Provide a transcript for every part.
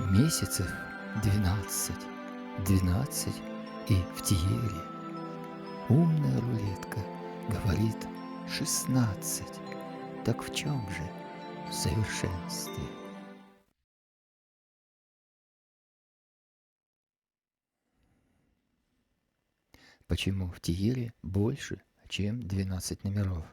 Месяцев 12, 12 и в Тиере. Умная рулетка говорит 16. Так в чем же совершенстве? Почему в Тиере больше, чем 12 номеров?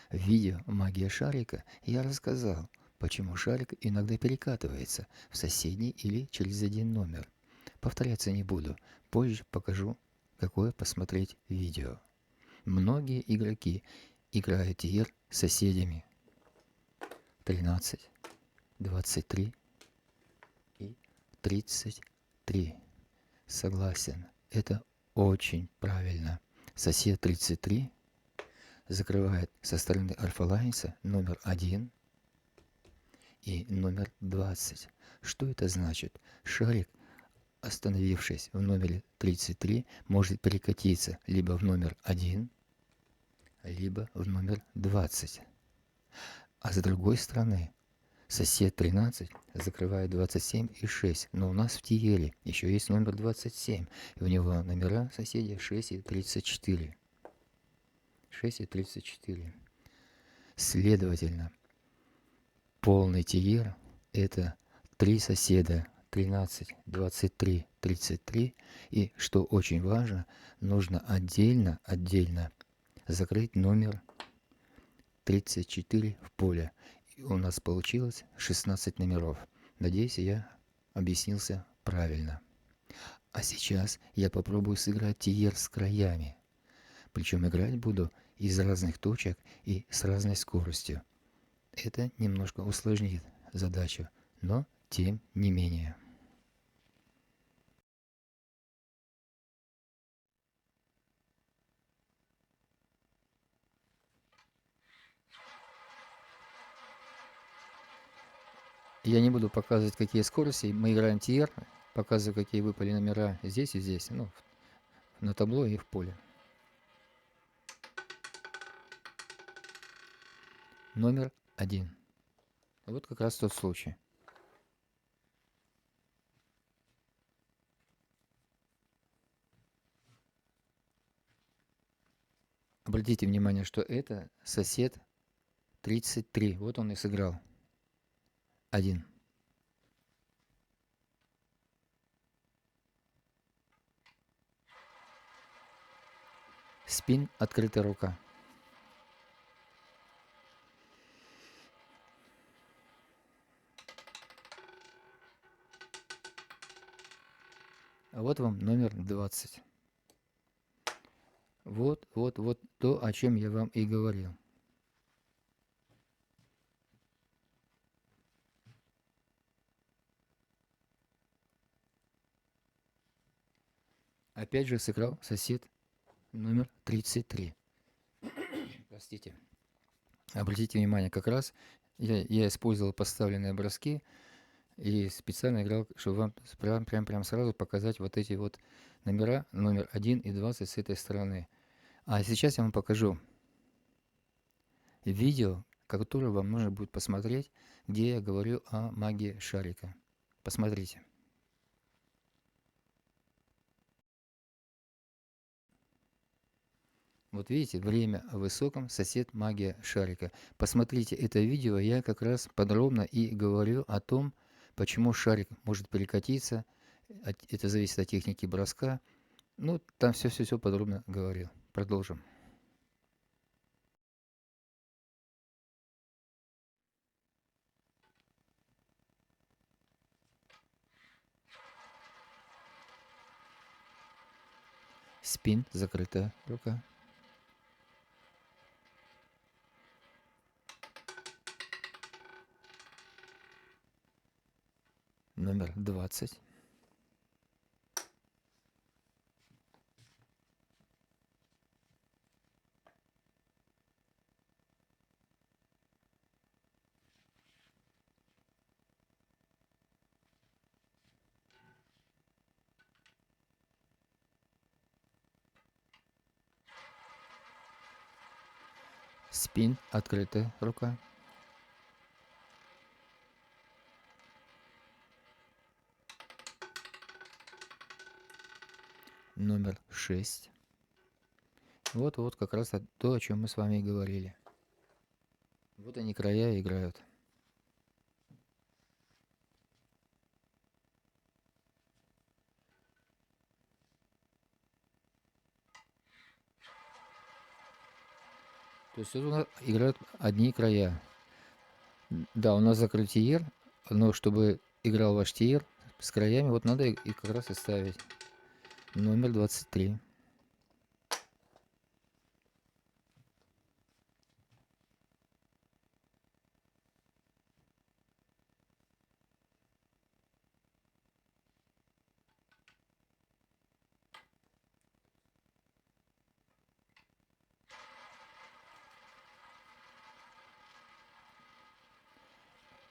В видео «Магия шарика» я рассказал, почему шарик иногда перекатывается в соседний или через один номер. Повторяться не буду, позже покажу, какое посмотреть видео. Многие игроки играют Тиер с соседями 13, 23 и 33. Согласен, это очень правильно. Сосед 33 закрывает со стороны Альфа-Лайнса номер 1 и номер 20. Что это значит? Шарик, остановившись в номере 33, может перекатиться либо в номер 1, либо в номер 20. А с другой стороны, сосед 13 закрывает 27 и 6, но у нас в Тиере еще есть номер 27, и у него номера соседей 6 и 34. 6 и 34. Следовательно, полный Тиер – это три соседа 13, 23, 33, и, что очень важно, нужно отдельно закрыть номер 34 в поле. И у нас получилось 16 номеров. Надеюсь, я объяснился правильно. А сейчас я попробую сыграть Тиер с краями. Причем играть буду из разных точек и с разной скоростью. Это немножко усложнит задачу, но тем не менее. Я не буду показывать, какие скорости. Мы играем Тиер, показываю, какие выпали номера здесь и здесь, ну, на табло и в поле. Номер 1. Вот как раз тот случай. Обратите внимание, что это сосед 33. Вот он и сыграл. 1. Спин, открытая рука. А вот вам номер 20. Вот то, о чем я вам и говорил. Опять же сыграл сосед номер 33. Простите. Обратите внимание, как раз я использовал поставленные броски и специально играл, чтобы вам прям сразу показать вот эти вот номера, номер 1 и 20 с этой стороны. А сейчас я вам покажу видео, которое вам нужно будет посмотреть, где я говорю о магии шарика. Посмотрите. Вот видите, время о высоком, сосед магия шарика. Посмотрите это видео, я как раз подробно и говорю о том, почему шарик может перекатиться. Это зависит от техники броска. Ну, там все подробно говорил. Продолжим. Спин, закрытая рука. Номер 20. Спин, открытая рука. номер 6. Вот как раз то, о чем мы с вами и говорили. Вот они края играют. То есть тут у нас играют одни края. Да, у нас закрыт тиер, но чтобы играл ваш тиер с краями, вот надо и как раз и ставить номер 23.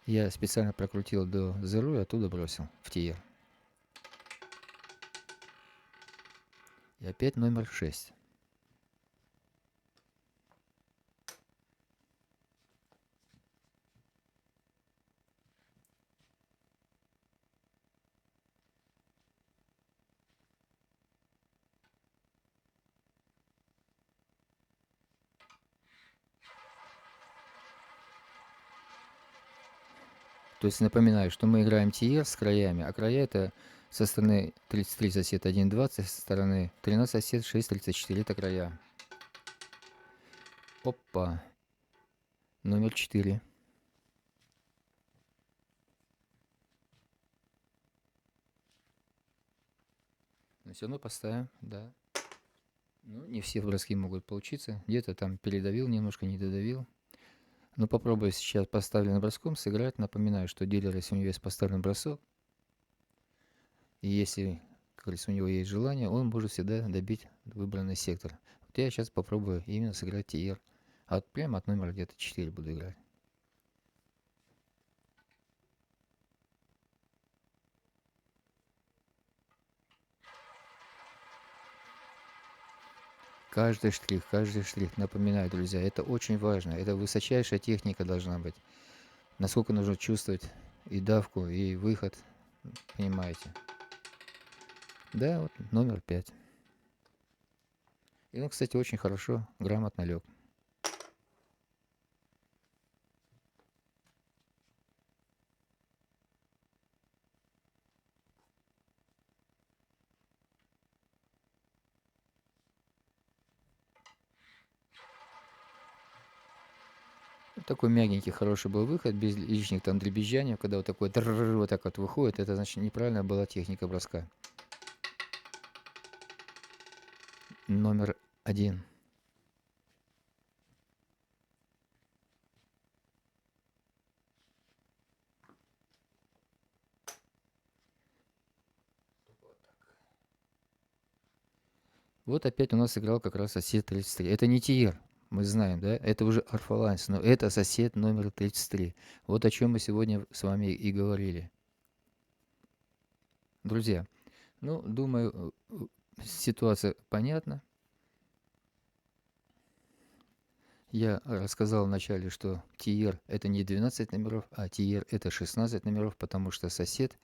Я специально прокрутил до зеру и оттуда бросил в тиер. И опять номер 6. То есть напоминаю, что мы играем тиер с краями, а края это со стороны 33 сосед 1,20, со стороны 13 сосед 6,34, это края. Опа. Номер 4. Но все равно поставим, да. Ну, не все броски могут получиться. Где-то там передавил немножко, не додавил. Но попробую сейчас поставленным броском сыграть. Напоминаю, что дилер, если у него есть поставленный бросок, и если, как говорится, у него есть желание, он может всегда добить выбранный сектор. Вот я сейчас попробую именно сыграть тиер. Прямо от номера где-то 4 буду играть. Каждый штрих, напоминаю, друзья, это очень важно. Это высочайшая техника должна быть. Насколько нужно чувствовать и давку, и выход, понимаете. Да, вот номер 5. И он, кстати, очень хорошо, грамотно лег. Такой мягенький, хороший был выход, без лишних там дребезжаний. Когда вот такой вот так вот выходит, это значит неправильная была техника броска. Номер 1. Вот опять у нас сыграл как раз сосед 33. Это не тиер, мы знаем, да? Это уже Арфаланс, но это сосед номер 33. Вот о чем мы сегодня с вами и говорили. Друзья, ну, думаю, ситуация понятна. Я рассказал вначале, что тиер это не 12 номеров, а тиер это 16 номеров, потому что сосед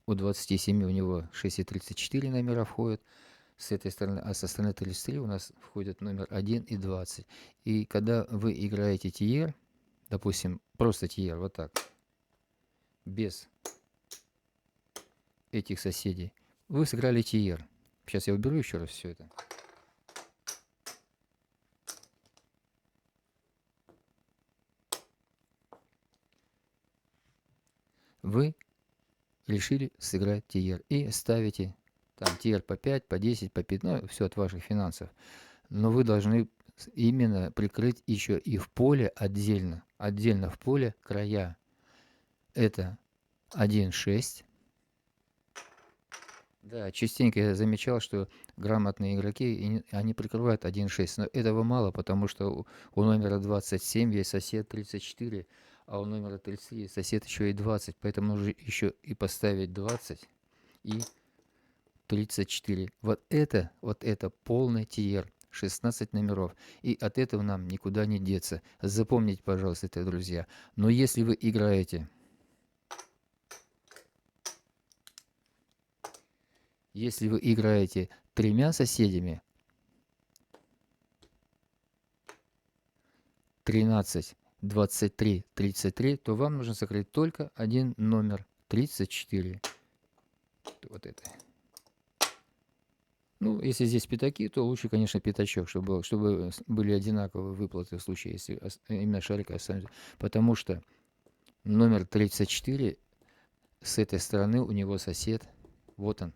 у 27 у него 6,34 номера входят с этой стороны, а со стороны 33 у нас входит номер 1 и 20. И когда вы играете тиер, допустим, просто тиер, вот так, без этих соседей, вы сыграли тиер. Сейчас я уберу еще раз все это. Вы решили сыграть тиер и ставите там тиер по 5, по 10, по 5, ну, все от ваших финансов. Но вы должны именно прикрыть еще и в поле отдельно в поле края. Это 1,6. Да, частенько я замечал, что грамотные игроки, они прикрывают 1,6, но этого мало, потому что у номера 27 есть сосед 34, а у номера 33 есть сосед еще и 20, поэтому нужно еще и поставить 20 и 34. Вот это полный тиер, 16 номеров, и от этого нам никуда не деться. Запомните, пожалуйста, это, друзья. Но если вы играете Если вы играете тремя соседями, 13, 23, 33, то вам нужно сыграть только один номер, 34. Вот это. Ну, если здесь пятаки, то лучше, конечно, пятачок, чтобы были одинаковые выплаты в случае, если именно шарик останется. Потому что номер 34 с этой стороны у него сосед, вот он,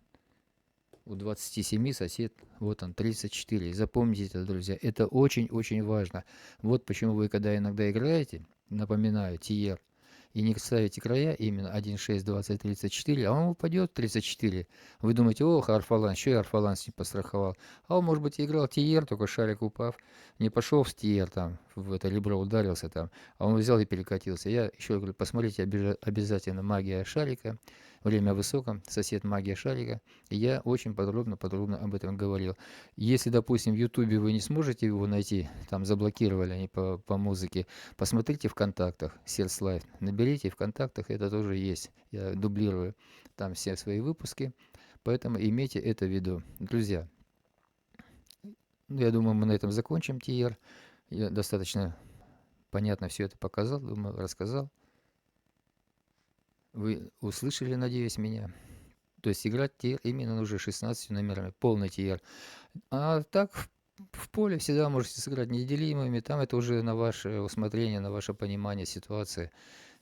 у 27 сосед, вот он, 34. Запомните это, друзья, это очень-очень важно. Вот почему вы, когда иногда играете, напоминаю, тиер, и не ставите края, именно 1, 6, 20, 34, а он упадет 34. Вы думаете, ох, Арфаланс, что я Арфаланс не постраховал? А он, может быть, играл тиер, только шарик упав, не пошел в тиер, там, в это ребро ударился там, а он взял и перекатился. Я еще говорю, посмотрите обязательно «Магия шарика», «Время высоком», «Сосед магия шарика». И я очень подробно об этом говорил. Если, допустим, в Ютубе вы не сможете его найти, там заблокировали они по музыке, посмотрите в контактах, Сердце Лайф, наберите в контактах, это тоже есть. Я дублирую там все свои выпуски, поэтому имейте это в виду. Друзья, ну, я думаю, мы на этом закончим тиер. Я достаточно понятно все это показал, думаю, рассказал. Вы услышали, надеюсь, меня. То есть играть тиер именно нужно 16 номерами, полный тиер. А так в поле всегда можете сыграть неделимыми, там это уже на ваше усмотрение, на ваше понимание ситуации.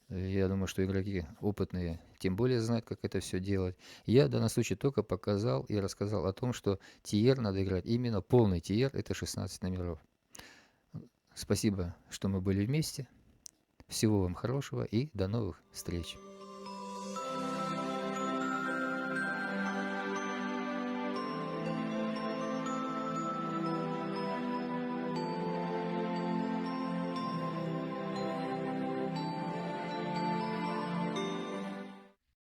Я думаю, что игроки опытные тем более знают, как это все делать. Я в данном случае только показал и рассказал о том, что тиер надо играть именно полный тиер, это 16 номеров. Спасибо, что мы были вместе. Всего вам хорошего и до новых встреч.